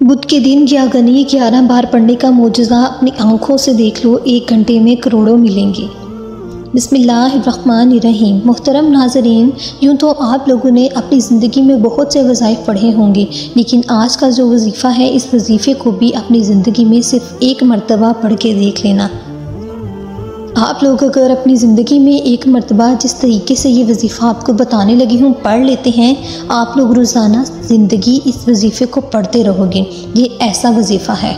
बुध के दिन या गनी 11 बार पढ़ने का मोजज़ा अपनी आँखों से देख लो, 1 घंटे में करोड़ों मिलेंगे। बिस्मिल्लाहिर्रहमानिर्रहीम। मोहतरम नाज़रीन, यूँ तो आप लोगों ने अपनी ज़िंदगी में बहुत से वज़ाइफ पढ़े होंगे, लेकिन आज का जो वजीफ़ा है, इस वजीफ़े को भी अपनी ज़िंदगी में सिर्फ़ 1 मरतबा पढ़ के देख लेना। आप लोग अगर अपनी ज़िंदगी में 1 मरतबा जिस तरीके से ये वजीफ़ा आपको बताने लगी हूँ पढ़ लेते हैं, आप लोग रोज़ाना ज़िंदगी इस वजीफ़े को पढ़ते रहोगे। ये ऐसा वजीफ़ा है,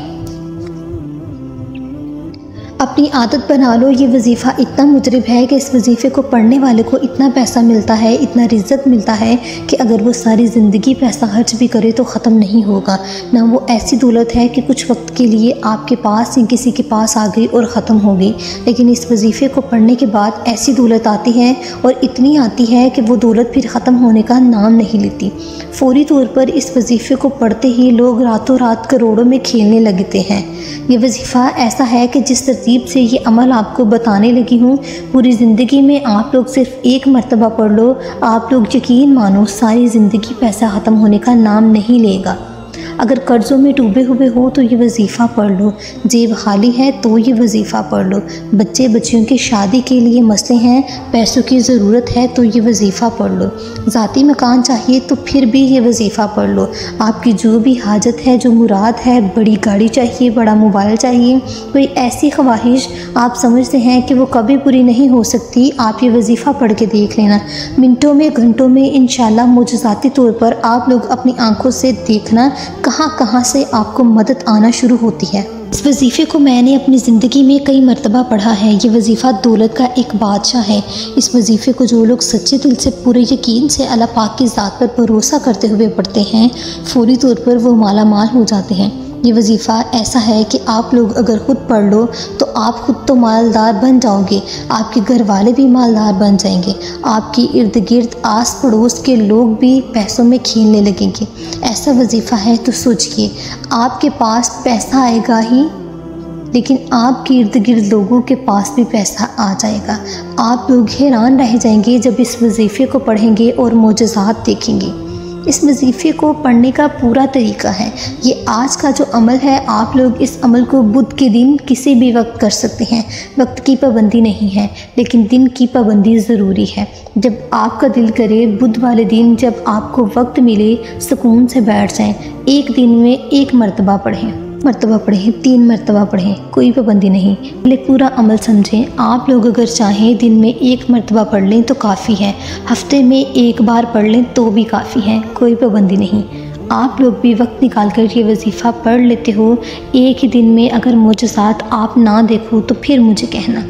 अपनी आदत बना लो। ये वजीफ़ा इतना मुजरिब है कि इस वजीफ़े को पढ़ने वाले को इतना पैसा मिलता है, इतना रिज़्ज़त मिलता है कि अगर वो सारी ज़िंदगी पैसा खर्च भी करे तो ख़त्म नहीं होगा। ना वो ऐसी दौलत है कि कुछ वक्त के लिए आपके पास या किसी के पास आ गई और ख़त्म हो गई, लेकिन इस वजीफ़े को पढ़ने के बाद ऐसी दौलत आती है और इतनी आती है कि वो दौलत फिर ख़त्म होने का नाम नहीं लेती। फ़ौरी तौर पर इस वजीफ़े को पढ़ते ही लोग रातों रात करोड़ों में खेलने लगते हैं। ये वजीफ़ा ऐसा है कि जिस तरतीब से ये अमल आपको बताने लगी हूँ, पूरी ज़िंदगी में आप लोग सिर्फ 1 मरतबा पढ़ लो, आप लोग यकीन मानो सारी ज़िंदगी पैसा ख़त्म होने का नाम नहीं लेगा। अगर कर्ज़ों में डूबे हुए हो तो ये वजीफ़ा पढ़ लो, जेब खाली है तो ये वजीफ़ा पढ़ लो, बच्चे बच्चियों की शादी के लिए मसले हैं, पैसों की ज़रूरत है तो ये वजीफ़ा पढ़ लो, ज़ाती मकान चाहिए तो फिर भी ये वजीफ़ा पढ़ लो, आपकी जो भी हाजत है, जो मुराद है, बड़ी गाड़ी चाहिए, बड़ा मोबाइल चाहिए, कोई ऐसी ख्वाहिश आप समझते हैं कि वो कभी पूरी नहीं हो सकती, आप ये वजीफ़ा पढ़ के देख लेना। मिनटों में, घंटों में इंशाअल्लाह मुजज़ाती तौर पर आप लोग अपनी आँखों से देखना कहाँ से आपको मदद आना शुरू होती है। इस वजीफ़े को मैंने अपनी ज़िंदगी में कई मरतबा पढ़ा है। ये वजीफ़ा दौलत का एक बादशाह है। इस वजीफ़े को जो लोग सच्चे दिल से, पूरे यकीन से अल्लाह पाक की ज़ात पर भरोसा करते हुए पढ़ते हैं, फ़ौरी तौर पर वो माला माल हो जाते हैं। ये वजीफ़ा ऐसा है कि आप लोग अगर ख़ुद पढ़ लो तो आप ख़ुद तो मालदार बन जाओगे, आपके घर वाले भी मालदार बन जाएंगे, आपके इर्द गिर्द आस पड़ोस के लोग भी पैसों में खेलने लगेंगे। ऐसा वजीफ़ा है तो सोचिए, आपके पास पैसा आएगा ही, लेकिन आपके इर्द गिर्द लोगों के पास भी पैसा आ जाएगा। आप लोग हैरान रह जाएंगे जब इस वजीफ़े को पढ़ेंगे और मोजज़ात देखेंगे। इस वजीफ़े को पढ़ने का पूरा तरीका है, ये आज का जो अमल है, आप लोग इस अमल को बुध के दिन किसी भी वक्त कर सकते हैं। वक्त की पाबंदी नहीं है, लेकिन दिन की पाबंदी ज़रूरी है। जब आपका दिल करे, बुध वाले दिन जब आपको वक्त मिले, सुकून से बैठ जाएं, एक दिन में 1 मरतबा पढ़ें, 3 मरतबा पढ़ें, कोई पाबंदी नहीं, पहले पूरा अमल समझें। आप लोग अगर चाहें दिन में 1 मरतबा पढ़ लें तो काफ़ी है, हफ्ते में 1 बार पढ़ लें तो भी काफ़ी है, कोई पाबंदी नहीं। आप लोग भी वक्त निकाल कर ये वजीफ़ा पढ़ लेते हो। एक ही दिन में अगर मोजज़ात आप ना देखो तो फिर मुझे कहना।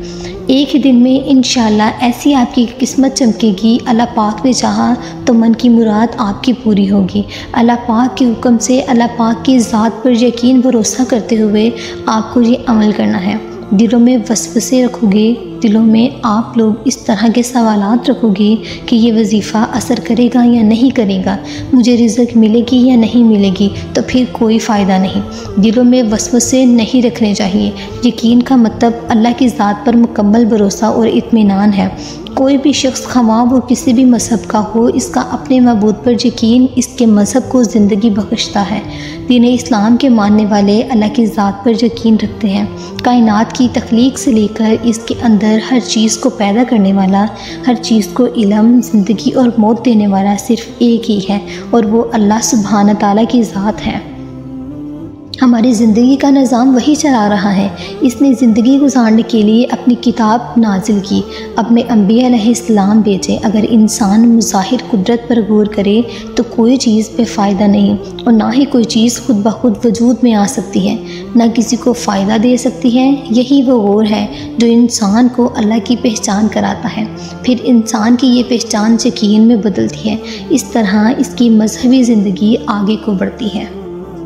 एक ही दिन में इंशाअल्लाह ऐसी आपकी किस्मत चमकेगी, अल्लाह पाक ने चाहा तो मन की मुराद आपकी पूरी होगी। अल्लाह पाक के हुक्म से, अल्लाह पाक की ज़ात पर यकीन भरोसा करते हुए आपको ये अमल करना है। दिलों में वसवसे रखोगे, दिलों में आप लोग इस तरह के सवालात रखोगे कि ये वजीफ़ा असर करेगा या नहीं करेगा, मुझे रिज़्क़ मिलेगी या नहीं मिलेगी, तो फिर कोई फ़ायदा नहीं। दिलों में वसवसे नहीं रखने चाहिए। यकीन का मतलब अल्लाह की ज़ात पर मुकम्मल भरोसा और इत्मीनान है। कोई भी शख्स खमा वो किसी भी मज़हब का हो, इसका अपने मबूद पर यकीन इसके मज़हब को ज़िंदगी बख्शता है। दीन इस्लाम के मानने वाले अल्लाह की ज़ात पर यकीन रखते हैं। कायनात की तख्लीक से लेकर इसके अंदर हर चीज़ को पैदा करने वाला, हर चीज़ को इल्म, ज़िंदगी और मौत देने वाला सिर्फ़ एक ही है, और वो अल्लाह सुब्हान ताला की ज़ात है। हमारी ज़िंदगी का निज़ाम वही चला रहा है। इसने ज़िंदगी गुजारने के लिए अपनी किताब नाजिल की, अपने अम्बिया अलैहिस्सलाम भेजे। अगर इंसान मुज़ाहिर कुदरत पर गौर करे तो कोई चीज़ बेफ़ायदा नहीं, और ना ही कोई चीज़ खुद ब खुद वजूद में आ सकती है, ना किसी को फ़ायदा दे सकती है। यही वो गौर है जो इंसान को अल्लाह की पहचान कराता है, फिर इंसान की ये पहचान यकीन में बदलती है। इस तरह इसकी मजहबी ज़िंदगी आगे को बढ़ती है।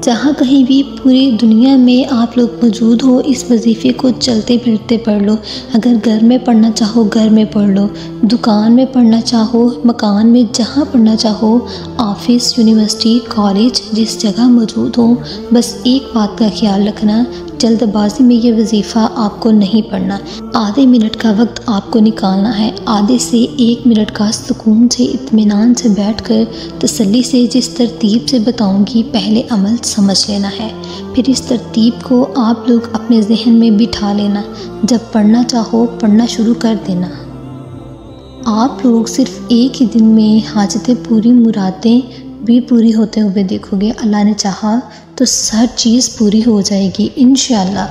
जहाँ कहीं भी पूरी दुनिया में आप लोग मौजूद हो, इस वजीफ़े को चलते फिरते पढ़ लो। अगर घर में पढ़ना चाहो घर में पढ़ लो, दुकान में पढ़ना चाहो, मकान में, जहाँ पढ़ना चाहो, ऑफिस, यूनिवर्सिटी, कॉलेज, जिस जगह मौजूद हो, बस एक बात का ख्याल रखना, जल्दबाजी में ये वजीफ़ा आपको नहीं पढ़ना। आधे मिनट का वक्त आपको निकालना है। आधे से 1 मिनट का सुकून से इत्मीनान से बैठकर तसल्ली से जिस तरतीब से बताऊंगी पहले अमल समझ लेना है। फिर इस तरतीब को आप लोग अपने जहन में बिठा लेना। जब पढ़ना चाहो पढ़ना शुरू कर देना। आप लोग सिर्फ एक ही दिन में हाजतें पूरी, मुरादें भी पूरी होते हुए देखोगे। अल्लाह ने चाहा तो हर चीज़ पूरी हो जाएगी इंशाअल्लाह।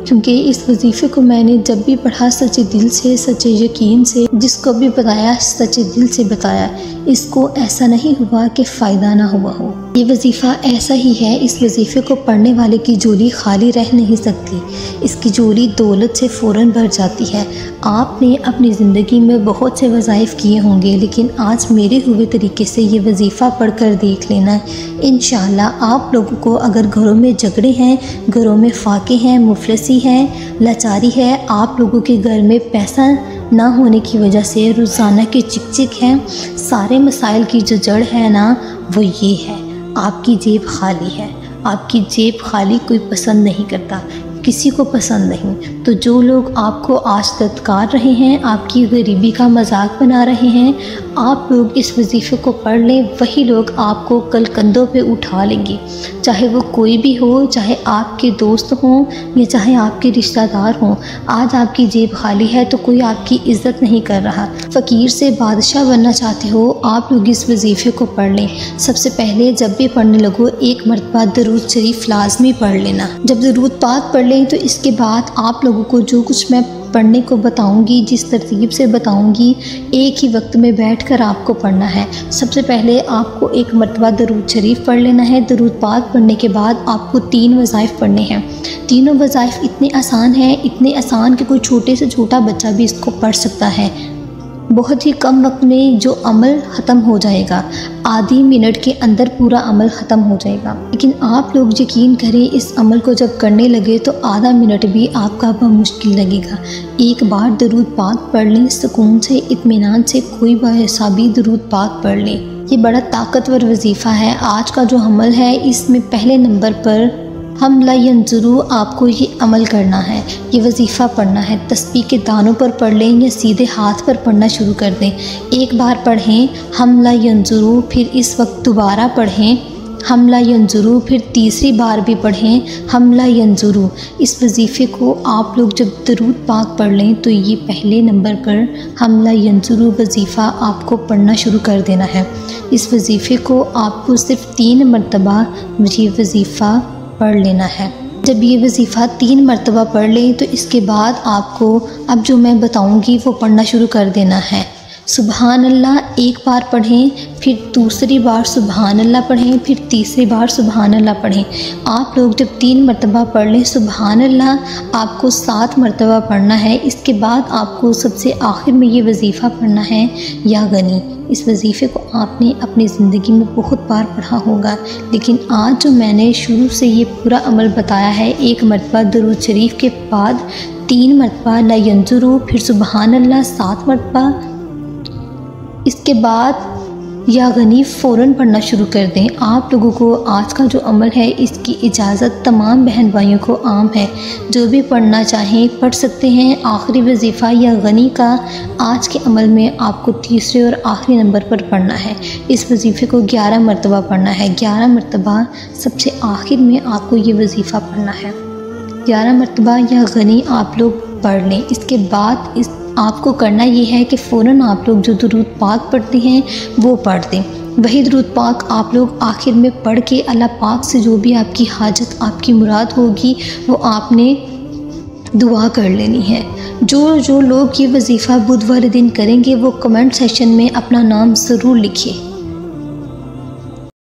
क्योंकि इस वजीफ़े को मैंने जब भी पढ़ा सच्चे दिल से, सच्चे यकीन से, जिसको भी बताया सच्चे दिल से बताया। इसको ऐसा नहीं हुआ कि फ़ायदा ना हुआ हो। ये वजीफ़ा ऐसा ही है, इस वजीफ़े को पढ़ने वाले की झोली खाली रह नहीं सकती। इसकी झोली दौलत से फ़ौरन भर जाती है। आपने अपनी ज़िंदगी में बहुत से वज़ाइफ़ किए होंगे, लेकिन आज मेरे हुए तरीके से ये वजीफ़ा पढ़ कर देख लेना। इंशाअल्लाह आप लोगों को अगर घरों में झगड़े हैं, घरों में फाके हैं, मुफलिसी है, लाचारी है, आप लोगों के घर में पैसा ना होने की वजह से रोज़ाना की चिक है, सारे मसाइल की जो जड़ है ना वो ये है, आपकी जेब खाली है। आपकी जेब खाली कोई पसंद नहीं करता, किसी को पसंद नहीं। तो जो लोग आपको आज तत्कार रहे हैं, आपकी गरीबी का मजाक बना रहे हैं, आप लोग इस वजीफ़े को पढ़ लें, वही लोग आपको कल कंधों पे उठा लेंगे। चाहे वो कोई भी हो, चाहे आपके दोस्त हों या चाहे आपके रिश्तेदार हों। आज आपकी जेब खाली है तो कोई आपकी इज़्ज़त नहीं कर रहा। फ़कीर से बादशाह बनना चाहते हो, आप लोग इस वजीफ़े को पढ़ लें। सबसे पहले जब भी पढ़ने लगो 1 मरतबा दरूद शरीफ लाजमी पढ़ लेना। जब दरूद पाक पढ़ लें तो इसके बाद आप लोगों को जो कुछ मैं पढ़ने को बताऊंगी, जिस तरतीब से बताऊंगी, एक ही वक्त में बैठकर आपको पढ़ना है। सबसे पहले आपको 1 मरतबा दरूद शरीफ पढ़ लेना है। दरूद पाक पढ़ने के बाद आपको 3 वज़ाइफ़ पढ़ने हैं। तीनों वज़ाइफ़ इतने आसान हैं, इतने आसान कि कोई छोटे से छोटा बच्चा भी इसको पढ़ सकता है। बहुत ही कम वक्त में जो अमल ख़त्म हो जाएगा, आधी मिनट के अंदर पूरा अमल ख़त्म हो जाएगा। लेकिन आप लोग यकीन करें, इस अमल को जब करने लगे तो आधा मिनट भी आपका मुश्किल लगेगा। एक बार दरूद पाक पढ़ लें, सुकून से, इत्मीनान से, कोई बायसा भी दरूद पाक पढ़ लें। ये बड़ा ताकतवर वजीफ़ा है। आज का जो अमल है इसमें पहले नंबर पर हम ला यंजुरू आपको ये अमल करना है, ये वजीफ़ा पढ़ना है। तस्बीह के दानों पर पढ़ लें या सीधे हाथ पर पढ़ना शुरू कर दें। एक बार पढ़ें हम ला यंजुरू, फिर इस वक्त दोबारा पढ़ें हम ला यंजुरू, फिर तीसरी बार भी पढ़ें हम ला यंजुरू। इस वजीफ़े को आप लोग जब दरूद पाक पढ़ लें तो ये पहले नंबर पर हम ला यंजुरू वजीफ़ा आपको पढ़ना शुरू कर देना है। इस वजीफ़े को आपको सिर्फ 3 मरतबा ये वजीफ़ा पढ़ लेना है। जब ये वजीफ़ा 3 मरतबा पढ़ लें तो इसके बाद आपको अब जो मैं बताऊंगी वो पढ़ना शुरू कर देना है। सुबहान अल्लाह एक बार पढ़ें, फिर दूसरी बार सुबहान अल्लाह पढ़ें, फिर तीसरी बार सुबहान अल्लाह पढ़ें। आप लोग जब 3 मरतबा पढ़ लें सुबहान अल्लाह, आपको 7 मरतबा पढ़ना है। इसके बाद आपको सबसे आखिर में ये वजीफ़ा पढ़ना है या गनी। इस वजीफ़े को आपने अपनी ज़िंदगी में बहुत बार पढ़ा होगा, लेकिन आज जो मैंने शुरू से ये पूरा अमल बताया है, 1 मरतबा दरूद शरीफ के बाद 3 मरतबा ला यंजुरू, फिर सुबहान अल्लाह 7 मरतबा, इसके बाद या गनी फ़ौरन पढ़ना शुरू कर दें। आप लोगों को आज का जो अमल है इसकी इजाज़त तमाम बहन भाइयों को आम है। जो भी पढ़ना चाहें पढ़ सकते हैं। आखिरी वजीफ़ा या गनी का आज के अमल में आपको तीसरे और आखिरी नंबर पर पढ़ना है। इस वजीफ़े को 11 मरतबा पढ़ना है। 11 मरतबा सबसे आखिर में आपको ये वजीफ़ा पढ़ना है। 11 मरतबा या गनी आप लोग पढ़ लें। इसके बाद आपको करना ये है कि फ़ौरन आप लोग जो दरूद पाक पढ़ते हैं वो पढ़ दें। वही दरूद पाक आप लोग आखिर में पढ़ के अल्लाह पाक से जो भी आपकी हाजत, आपकी मुराद होगी वो आपने दुआ कर लेनी है। जो लोग ये वजीफ़ा बुध वाले दिन करेंगे वो कमेंट सेक्शन में अपना नाम ज़रूर लिखिए।